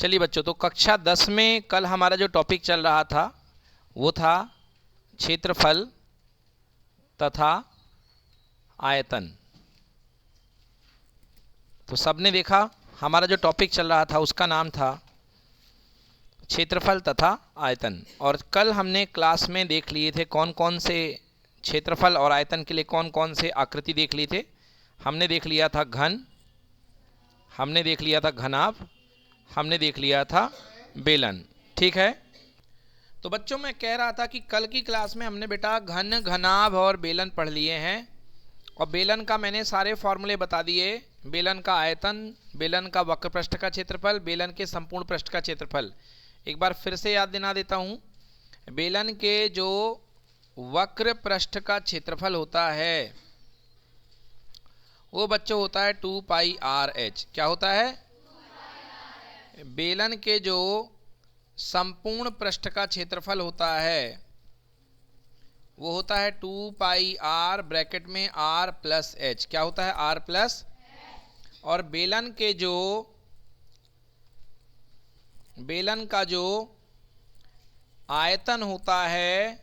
चलिए बच्चों, तो कक्षा 10 में कल हमारा जो टॉपिक चल रहा था वो था क्षेत्रफल तथा आयतन। तो सबने देखा हमारा जो टॉपिक चल रहा था उसका नाम था क्षेत्रफल तथा आयतन। और कल हमने क्लास में देख लिए थे कौन कौन से क्षेत्रफल और आयतन के लिए कौन कौन से आकृति देख लिए थे। हमने देख लिया था घन, हमने देख लिया था घनाभ, हमने देख लिया था बेलन। ठीक है। तो बच्चों मैं कह रहा था कि कल की क्लास में हमने बेटा घन, घनाभ और बेलन पढ़ लिए हैं। और बेलन का मैंने सारे फॉर्मूले बता दिए। बेलन का आयतन, बेलन का वक्र पृष्ठ का क्षेत्रफल, बेलन के संपूर्ण पृष्ठ का क्षेत्रफल। एक बार फिर से याद दिला देता हूँ। बेलन के जो वक्र पृष्ठ का क्षेत्रफल होता है वो बच्चों होता है 2πr(h). क्या होता है? बेलन के जो संपूर्ण पृष्ठ का क्षेत्रफल होता है वो होता है 2πr ब्रैकेट में r+h। क्या होता है? r+। और बेलन का जो आयतन होता है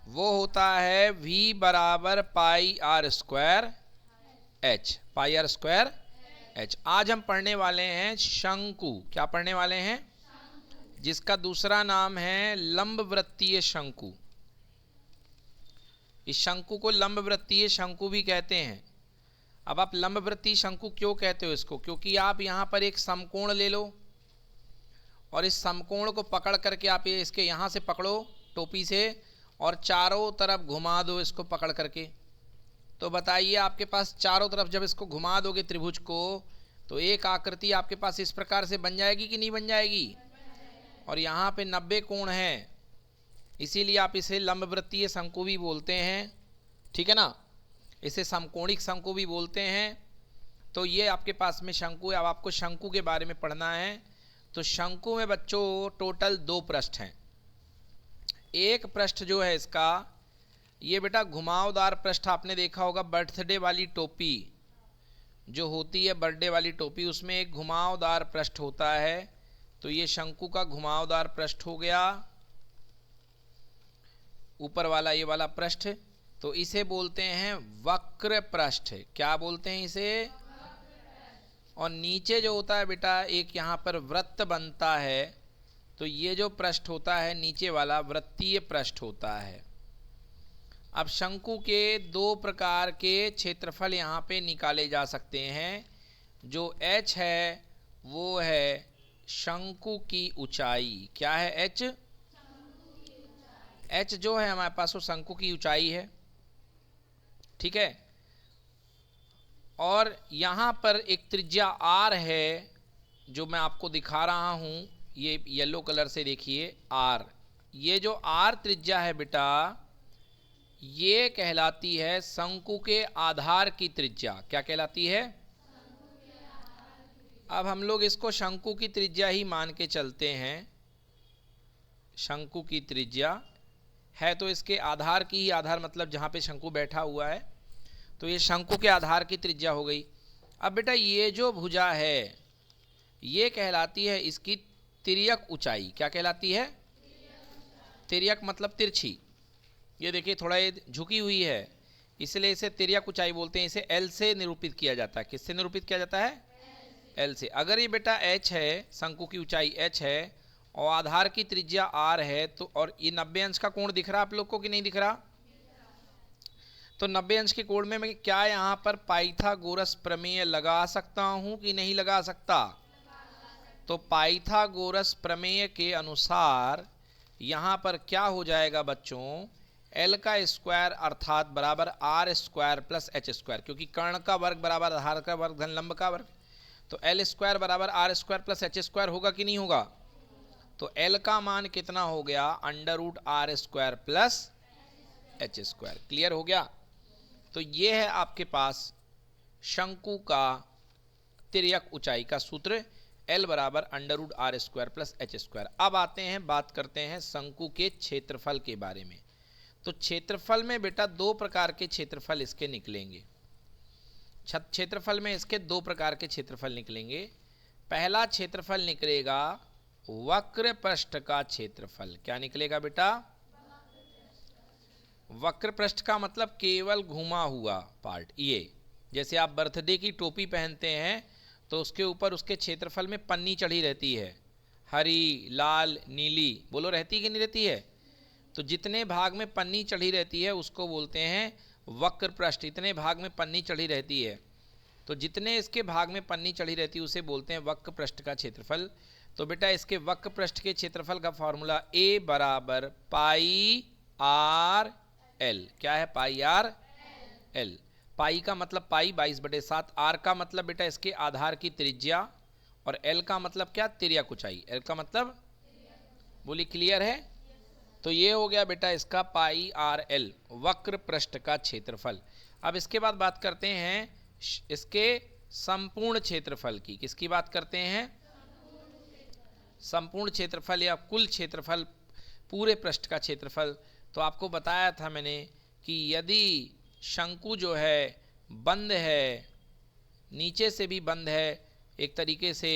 वो होता है v बराबर πr² h, πr² h। आज हम पढ़ने वाले हैं शंकु। क्या पढ़ने वाले हैं? जिसका दूसरा नाम है लंबवृत्तीय शंकु। इस शंकु को लंबवृत्तीय शंकु भी कहते हैं। अब आप लंबवृत्तीय शंकु क्यों कहते हो इसको? क्योंकि आप यहाँ पर एक समकोण ले लो और इस समकोण को पकड़ करके आप ये इसके यहाँ से पकड़ो टोपी से और चारों तरफ घुमा दो इसको पकड़ करके। तो बताइए आपके पास चारों तरफ जब इसको घुमा दोगे त्रिभुज को तो एक आकृति आपके पास इस प्रकार से बन जाएगी कि नहीं बन जाएगी? और यहाँ पे 90 कोण है, इसीलिए आप इसे लंबवृत्तीय शंकु भी बोलते हैं। ठीक है ना? इसे समकोणिक शंकु भी बोलते हैं। तो ये आपके पास में शंकु है। अब आपको शंकु के बारे में पढ़ना है। तो शंकु में बच्चों टोटल 2 पृष्ठ हैं। एक पृष्ठ जो है इसका, ये बेटा घुमावदार पृष्ठ आपने देखा होगा। बर्थडे वाली टोपी जो होती है, बर्थडे वाली टोपी, उसमें एक घुमावदार पृष्ठ होता है। तो ये शंकु का घुमावदार पृष्ठ हो गया, ऊपर वाला ये वाला पृष्ठ। तो इसे बोलते हैं वक्र पृष्ठ। क्या बोलते हैं इसे? और नीचे जो होता है बेटा एक यहाँ पर वृत्त बनता है। तो ये जो पृष्ठ होता है नीचे वाला वृत्तीय पृष्ठ होता है। अब शंकु के 2 प्रकार के क्षेत्रफल यहाँ पे निकाले जा सकते हैं। जो h है वो है शंकु की ऊंचाई। क्या है h? h जो है हमारे पास वो शंकु की ऊंचाई है। ठीक है। और यहाँ पर एक त्रिज्या r है जो मैं आपको दिखा रहा हूँ, ये येलो कलर से देखिए r। ये जो r त्रिज्या है बेटा ये कहलाती है शंकु के आधार की त्रिज्या। क्या कहलाती है? अब हम लोग इसको शंकु की त्रिज्या ही मान के चलते हैं। शंकु की त्रिज्या है तो इसके आधार की ही, आधार मतलब जहाँ पे शंकु बैठा हुआ है, तो ये शंकु के आधार की त्रिज्या हो गई। अब बेटा ये जो भुजा है ये कहलाती है इसकी तिर्यक ऊंचाई। क्या कहलाती है? तिर्यक मतलब तिरछी। ये देखिए थोड़ा ये झुकी हुई है, इसलिए इसे तिर्यक ऊंचाई बोलते हैं। इसे L से निरूपित किया जाता है। किससे निरूपित किया जाता है? L से। अगर ये बेटा h है, शंकु की ऊंचाई h है और आधार की त्रिज्या r है, तो और ये 90 अंश का कोण दिख रहा आप लोग को कि नहीं दिख रहा? तो 90 अंश के कोण में मैं क्या यहाँ पर पाइथागोरस प्रमेय लगा सकता हूँ कि नहीं लगा सकता? तो पाइथागोरस प्रमेय के अनुसार यहाँ पर क्या हो जाएगा बच्चों? L का स्क्वायर अर्थात बराबर r² + h², क्योंकि कर्ण का वर्ग बराबर आधार का वर्ग धन लंब का वर्ग। तो L² बराबर r² + h² होगा कि नहीं होगा? तो L का मान कितना हो गया? √r² + h²। क्लियर हो गया? तो ये है आपके पास शंकु का तिर्यक ऊंचाई का सूत्र, L बराबर √r² + h²। अब आते हैं, बात करते हैं शंकु के क्षेत्रफल के बारे में। तो क्षेत्रफल में बेटा 2 प्रकार के क्षेत्रफल इसके निकलेंगे। क्षेत्रफल में इसके 2 प्रकार के क्षेत्रफल निकलेंगे। पहला क्षेत्रफल निकलेगा वक्र पृष्ठ का क्षेत्रफल। क्या निकलेगा बेटा? वक्र पृष्ठ का मतलब केवल घुमा हुआ पार्ट। ये जैसे आप बर्थडे की टोपी पहनते हैं तो उसके ऊपर उसके क्षेत्रफल में पन्नी चढ़ी रहती है, हरी, लाल, नीली, बोलो रहती कि नहीं रहती है? तो जितने भाग में पन्नी चढ़ी रहती है उसको बोलते हैं वक्र पृष्ठ। इतने भाग में पन्नी चढ़ी रहती है, तो जितने इसके भाग में पन्नी चढ़ी रहती है उसे बोलते हैं वक्र पृष्ठ का क्षेत्रफल। तो बेटा इसके वक्र पृष्ठ के क्षेत्रफल का फॉर्मूला A बराबर पाई आर एल। क्या है? पाई आर एल। पाई का मतलब पाई 22/7, आर का मतलब बेटा इसके आधार की त्रिज्या, और एल का मतलब क्या? तिर्यक ऊंचाई। एल का मतलब, बोली क्लियर है? तो ये हो गया बेटा इसका पाई आर एल, वक्र पृष्ठ का क्षेत्रफल। अब इसके बाद बात करते हैं इसके संपूर्ण क्षेत्रफल की। किसकी बात करते हैं? संपूर्ण क्षेत्रफल या कुल क्षेत्रफल, पूरे पृष्ठ का क्षेत्रफल। तो आपको बताया था मैंने कि यदि शंकु जो है बंद है, नीचे से भी बंद है, एक तरीके से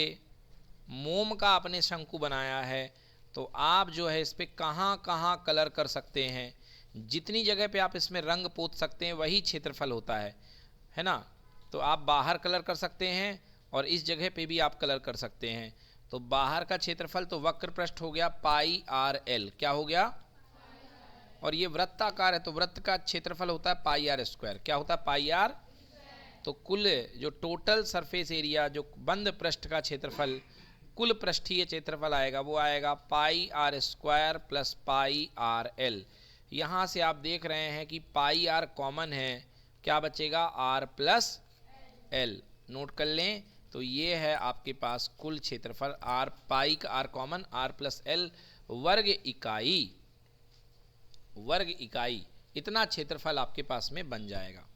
मोम का आपने शंकु बनाया है, तो आप जो है इस पर कहाँ कहाँ कलर कर सकते हैं, जितनी जगह पे आप इसमें रंग पोत सकते हैं वही क्षेत्रफल होता है ना? तो आप बाहर कलर कर सकते हैं और इस जगह पे भी आप कलर कर सकते हैं। तो बाहर का क्षेत्रफल तो वक्र पृष्ठ हो गया पाई आर एल। क्या हो गया? और ये वृत्ताकार है तो वृत्त का क्षेत्रफल होता है पाई आर स्क्वायर। क्या होता है? पाई आर। तो कुल जो टोटल सरफेस एरिया, जो बंद पृष्ठ का क्षेत्रफल, कुल पृष्ठीय क्षेत्रफल आएगा वो आएगा pi r square plus pi r l. यहाँ से आप देख रहे हैं कि पाई आर कॉमन है, क्या बचेगा? Are plus L. नोट कर लें। तो ये है आपके पास कुल क्षेत्रफल, आर, पाई का r common, r plus l, वर्ग इकाई, वर्ग इकाई, इतना क्षेत्रफल आपके पास में बन जाएगा।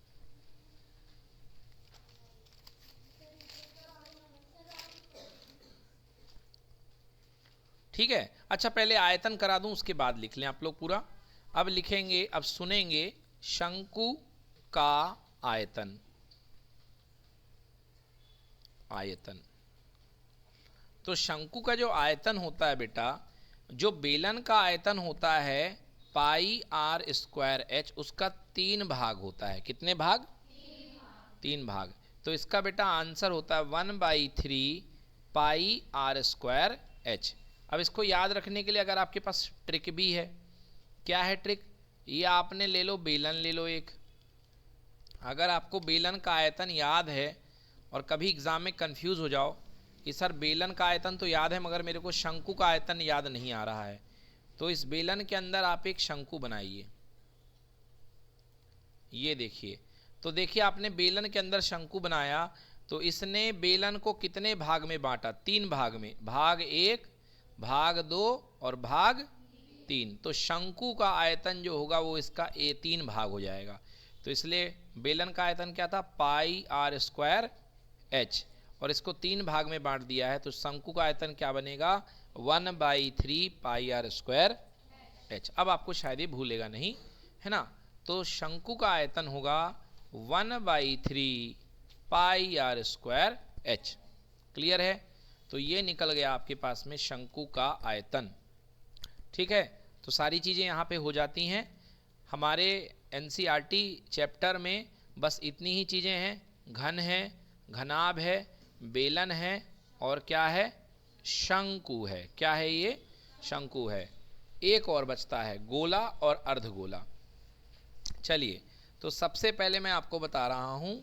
ठीक है? अच्छा पहले आयतन करा दूं उसके बाद लिख लें आप लोग पूरा। अब लिखेंगे, अब सुनेंगे शंकु का आयतन। आयतन, तो शंकु का जो आयतन होता है बेटा, जो बेलन का आयतन होता है पाई आर स्क्वायर एच, उसका 3 भाग होता है। कितने भाग? 3 भाग। तो इसका बेटा आंसर होता है 1/3 पाई आर स्क्वायर एच। अब इसको याद रखने के लिए अगर आपके पास ट्रिक भी है। क्या है ट्रिक? ये आपने ले लो, बेलन ले लो एक। अगर आपको बेलन का आयतन याद है और कभी एग्जाम में कंफ्यूज हो जाओ कि सर बेलन का आयतन तो याद है मगर मेरे को शंकु का आयतन याद नहीं आ रहा है, तो इस बेलन के अंदर आप एक शंकु बनाइए। ये देखिए, तो देखिए आपने बेलन के अंदर शंकु बनाया तो इसने बेलन को कितने भाग में बांटा? 3 भाग में, भाग 1, भाग 2 और भाग 3। तो शंकु का आयतन जो होगा वो इसका 3 भाग हो जाएगा। तो इसलिए बेलन का आयतन क्या था? पाई आर स्क्वायर एच, और इसको 3 भाग में बांट दिया है तो शंकु का आयतन क्या बनेगा? 1/3 पाई आर स्क्वायर एच। अब आपको शायद ये भूलेगा नहीं, है ना? तो शंकु का आयतन होगा 1/3 पाई आर स्क्वायर एच। क्लियर है? तो ये निकल गया आपके पास में शंकु का आयतन। ठीक है? तो सारी चीज़ें यहाँ पे हो जाती हैं। हमारे एनसीईआरटी चैप्टर में बस इतनी ही चीज़ें हैं। घन है, घनाभ है, बेलन है, और क्या है? शंकु है। क्या है ये? शंकु है। एक और बचता है, गोला और अर्धगोला। चलिए, तो सबसे पहले मैं आपको बता रहा हूँ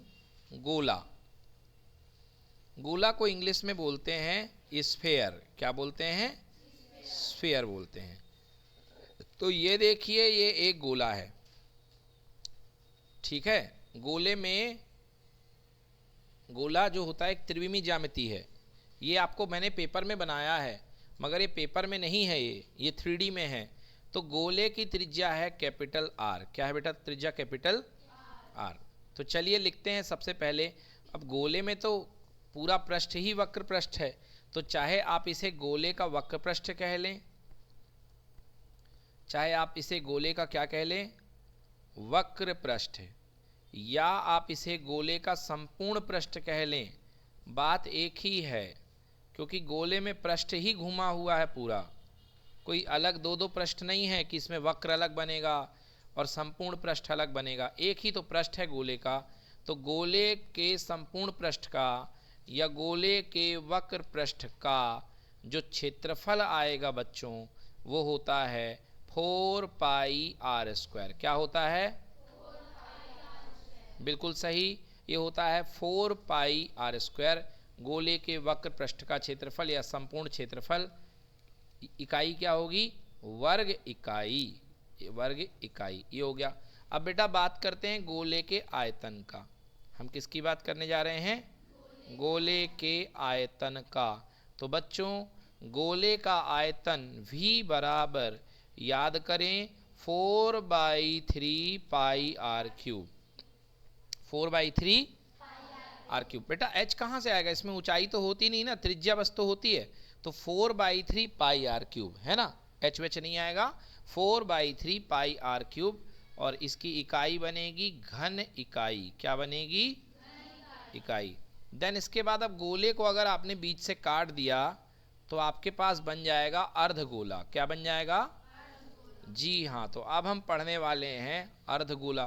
गोला। गोला को इंग्लिश में बोलते हैं स्फेयर। क्या बोलते हैं? स्फेयर बोलते हैं। तो ये देखिए, ये एक गोला है। ठीक है? गोले में, गोला जो होता है एक त्रिविमीय ज्यामिति है। ये आपको मैंने पेपर में बनाया है मगर ये पेपर में नहीं है, ये 3D में है। तो गोले की त्रिज्या है कैपिटल आर। क्या है बेटा? त्रिज्या कैपिटल आर। तो चलिए लिखते हैं सबसे पहले। अब गोले में तो पूरा पृष्ठ ही वक्र पृष्ठ है, तो चाहे आप इसे गोले का वक्र पृष्ठ कह लें, चाहे आप इसे गोले का क्या कह लें? वक्र पृष्ठ, या आप इसे गोले का संपूर्ण पृष्ठ कह लें, बात एक ही है। क्योंकि गोले में पृष्ठ ही घुमा हुआ है पूरा, कोई अलग दो दो पृष्ठ नहीं है कि इसमें वक्र अलग बनेगा और संपूर्ण पृष्ठ अलग बनेगा, एक ही तो पृष्ठ है गोले का। तो गोले के संपूर्ण पृष्ठ का या गोले के वक्र पृष्ठ का जो क्षेत्रफल आएगा बच्चों, वो होता है 4 पाई आर स्क्वायर। क्या होता है? बिल्कुल सही, ये होता है 4 पाई आर स्क्वायर। गोले के वक्र पृष्ठ का क्षेत्रफल या संपूर्ण क्षेत्रफल, इकाई क्या होगी? वर्ग इकाई, वर्ग इकाई, ये हो गया। अब बेटा बात करते हैं गोले के आयतन का। हम किसकी बात करने जा रहे हैं? गोले के आयतन का। तो बच्चों गोले का आयतन V बराबर, याद करें, 4/3 पाई आर क्यूब, 4/3 आर क्यूब। बेटा h कहाँ से आएगा? इसमें ऊंचाई तो होती नहीं ना, त्रिज्या बस तो होती है। तो 4/3 पाई आर क्यूब है ना, एच वेच नहीं आएगा, 4/3 पाई आर क्यूब। और इसकी इकाई बनेगी घन इकाई। क्या बनेगी? इकाई। देन इसके बाद अब गोले को अगर आपने बीच से काट दिया तो आपके पास बन जाएगा अर्धगोला। क्या बन जाएगा? जी हाँ, तो अब हम पढ़ने वाले हैं अर्धगोला।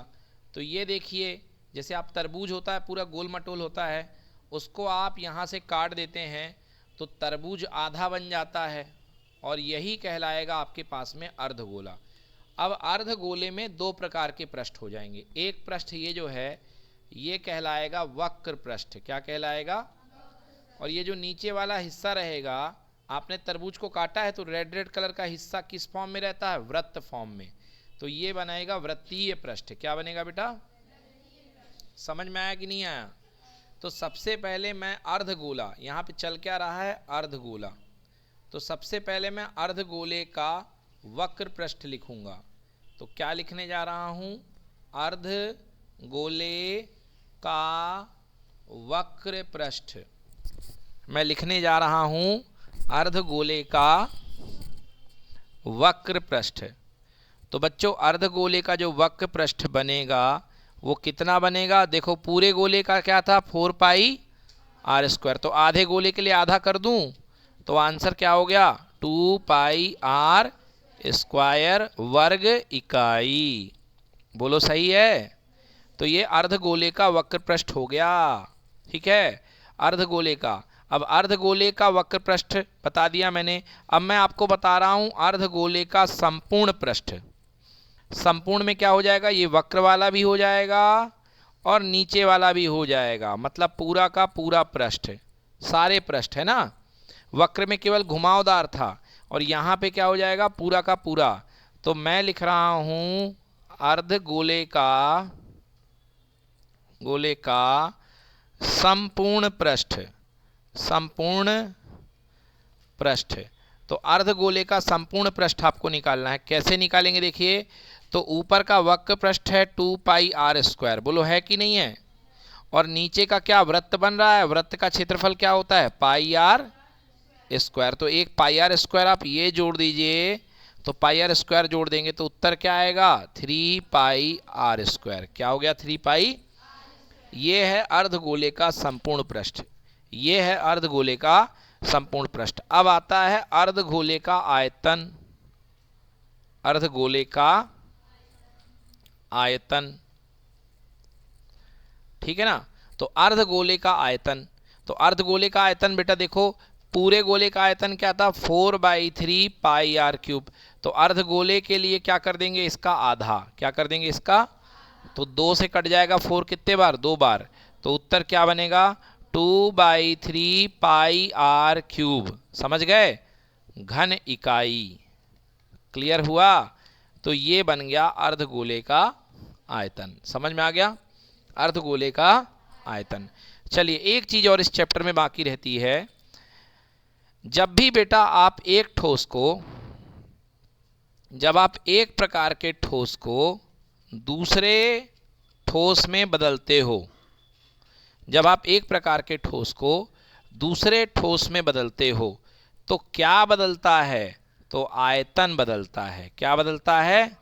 तो ये देखिए, जैसे आप तरबूज होता है पूरा गोल मटोल होता है, उसको आप यहाँ से काट देते हैं तो तरबूज आधा बन जाता है और यही कहलाएगा आपके पास में अर्धगोला। अब अर्धगोले में दो प्रकार के पृष्ठ हो जाएंगे। एक पृष्ठ ये जो है ये कहलाएगा वक्र पृष्ठ। क्या कहलाएगा? और ये जो नीचे वाला हिस्सा रहेगा, आपने तरबूज को काटा है तो रेड रेड कलर का हिस्सा किस फॉर्म में रहता है? वृत्त फॉर्म में। तो ये बनाएगा वृत्तीय पृष्ठ। क्या बनेगा बेटा? समझ में आया कि नहीं आया? तो सबसे पहले मैं अर्धगोला, यहाँ पे चल क्या रहा है? अर्धगोला। तो सबसे पहले मैं अर्धगोले का वक्र पृष्ठ लिखूंगा। तो क्या लिखने जा रहा हूँ? अर्धगोले का वक्र पृष्ठ। मैं लिखने जा रहा हूँ अर्धगोले का वक्र पृष्ठ। तो बच्चों अर्धगोले का जो वक्र पृष्ठ बनेगा वो कितना बनेगा? देखो पूरे गोले का क्या था? 4 पाई आर स्क्वायर। तो आधे गोले के लिए आधा कर दूं तो आंसर क्या हो गया? 2 पाई आर स्क्वायर वर्ग इकाई। बोलो सही है? तो ये अर्धगोले का वक्र पृष्ठ हो गया। ठीक है, अर्धगोले का। अब अर्धगोले का वक्र पृष्ठ बता दिया मैंने। अब मैं आपको बता रहा हूं अर्धगोले का संपूर्ण पृष्ठ। संपूर्ण में क्या हो जाएगा? ये वक्र वाला भी हो जाएगा और नीचे वाला भी हो जाएगा, मतलब पूरा का पूरा पृष्ठ, सारे पृष्ठ है ना। वक्र में केवल घुमावदार था और यहाँ पे क्या हो जाएगा? पूरा का पूरा। तो मैं लिख रहा हूँ अर्धगोले का संपूर्ण पृष्ठ। संपूर्ण पृष्ठ। तो अर्धगोले का संपूर्ण पृष्ठ आपको निकालना है। कैसे निकालेंगे? देखिए, तो ऊपर का वक्र पृष्ठ है 2 पाई आर स्क्वायर, बोलो है कि नहीं है? और नीचे का क्या वृत्त बन रहा है? वृत्त का क्षेत्रफल क्या होता है? पाई आर स्क्वायर। तो एक पाई आर स्क्वायर आप ये जोड़ दीजिए, तो पाई आर स्क्वायर जोड़ देंगे तो उत्तर क्या आएगा? 3 पाई आर स्क्वायर। क्या हो गया? 3 पाई। ये है अर्धगोले का संपूर्ण पृष्ठ। ये है अर्धगोले का संपूर्ण पृष्ठ। अब आता है अर्धगोले का आयतन। अर्धगोले का आयतन, ठीक है ना। तो अर्धगोले का आयतन, तो अर्धगोले का आयतन बेटा देखो, पूरे गोले का आयतन क्या था? 4/3 पाई आर क्यूब। तो अर्धगोले के लिए क्या कर देंगे? इसका आधा। क्या कर देंगे? इसका। तो 2 से कट जाएगा 4 कितने बार? 2 बार। तो उत्तर क्या बनेगा? 2/3 पाई आर क्यूब। समझ गए? घन इकाई। क्लियर हुआ? तो ये बन गया अर्धगोले का आयतन। समझ में आ गया? अर्धगोले का आयतन। चलिए एक चीज और इस चैप्टर में बाकी रहती है। जब भी बेटा आप एक ठोस को, जब आप एक प्रकार के ठोस को दूसरे ठोस में बदलते हो, जब आप एक प्रकार के ठोस को दूसरे ठोस में बदलते हो तो क्या बदलता है? तो आयतन बदलता है। क्या बदलता है?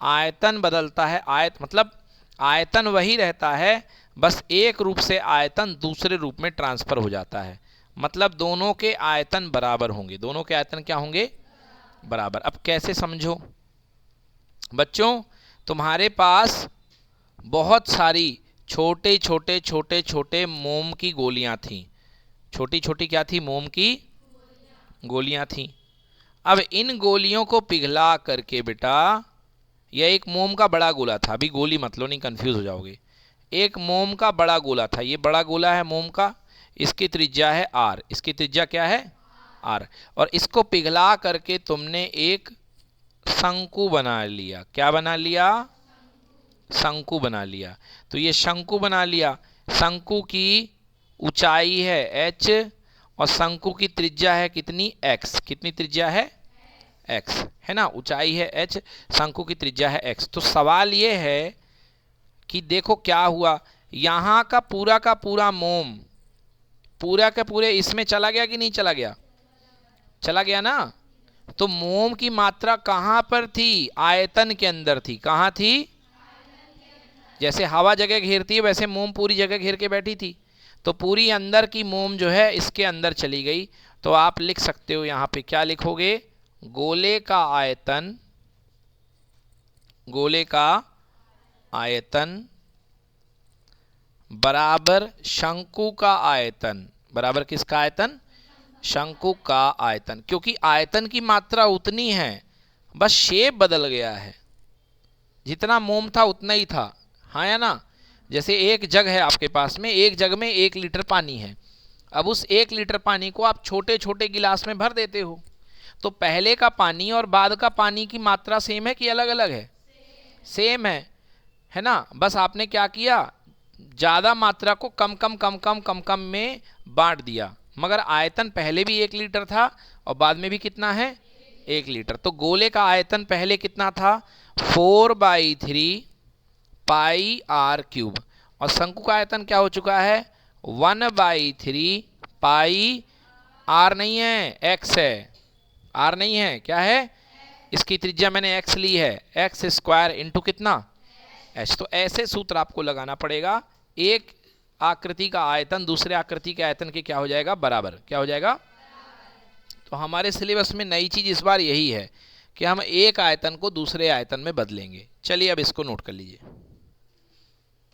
आयतन बदलता है। मतलब आयतन वही रहता है, बस एक रूप से आयतन दूसरे रूप में ट्रांसफर हो जाता है। मतलब दोनों के आयतन बराबर होंगे, दोनों के आयतन क्या होंगे? बराबर। अब कैसे समझो बच्चों, तुम्हारे पास बहुत सारी छोटे छोटे छोटे छोटे मोम की गोलियां थीं, छोटी छोटी क्या थी? मोम की गोलियां थीं। अब इन गोलियों को पिघला करके बेटा, यह एक मोम का बड़ा गोला था, अभी गोली मत लो नहीं कंफ्यूज हो जाओगे, एक मोम का बड़ा गोला था, ये बड़ा गोला है मोम का, इसकी त्रिज्या है आर, इसकी त्रिज्या क्या है? आर। और इसको पिघला करके तुमने एक शंकु बना लिया। क्या बना लिया? शंकु बना लिया। तो ये शंकु बना लिया, शंकु की ऊंचाई है h और शंकु की त्रिज्या है कितनी? x। कितनी त्रिज्या है? x है ना, ऊंचाई है h, शंकु की त्रिज्या है x। तो सवाल ये है कि देखो क्या हुआ, यहां का पूरा मोम पूरा के पूरे इसमें चला गया कि नहीं चला गया? चला गया ना। तो मोम की मात्रा कहां पर थी? आयतन के अंदर थी। कहां थी? जैसे हवा जगह घेरती है वैसे मोम पूरी जगह घेर के बैठी थी, तो पूरी अंदर की मोम जो है इसके अंदर चली गई। तो आप लिख सकते हो यहां पे, क्या लिखोगे? गोले का आयतन, गोले का आयतन बराबर शंकु का आयतन। बराबर किसका आयतन? शंकु का आयतन। क्योंकि आयतन की मात्रा उतनी है, बस शेप बदल गया है, जितना मोम था उतना ही था, हाँ या ना। जैसे एक जग है आपके पास में, एक जग में 1 लीटर पानी है, अब उस 1 लीटर पानी को आप छोटे छोटे गिलास में भर देते हो, तो पहले का पानी और बाद का पानी की मात्रा सेम है कि अलग अलग है? सेम है ना। बस आपने क्या किया, ज़्यादा मात्रा को कम कम कम कम कम कम में बांट दिया, मगर आयतन पहले भी 1 लीटर था और बाद में भी कितना है? 1 लीटर। तो गोले का आयतन पहले कितना था? 4/3 पाई आर क्यूब, और शंकु का आयतन क्या हो चुका है? 1/3 पाई आर नहीं है, एक्स है, आर नहीं है, क्या है? इसकी त्रिज्या मैंने एक्स ली है, एक्स स्क्वायर इंटू कितना? एच। तो ऐसे सूत्र आपको लगाना पड़ेगा, एक आकृति का आयतन दूसरे आकृति के आयतन के क्या हो जाएगा? बराबर। क्या हो जाएगा? तो हमारे सिलेबस में नई चीज इस बार यही है कि हम एक आयतन को दूसरे आयतन में बदलेंगे। चलिए अब इसको नोट कर लीजिए।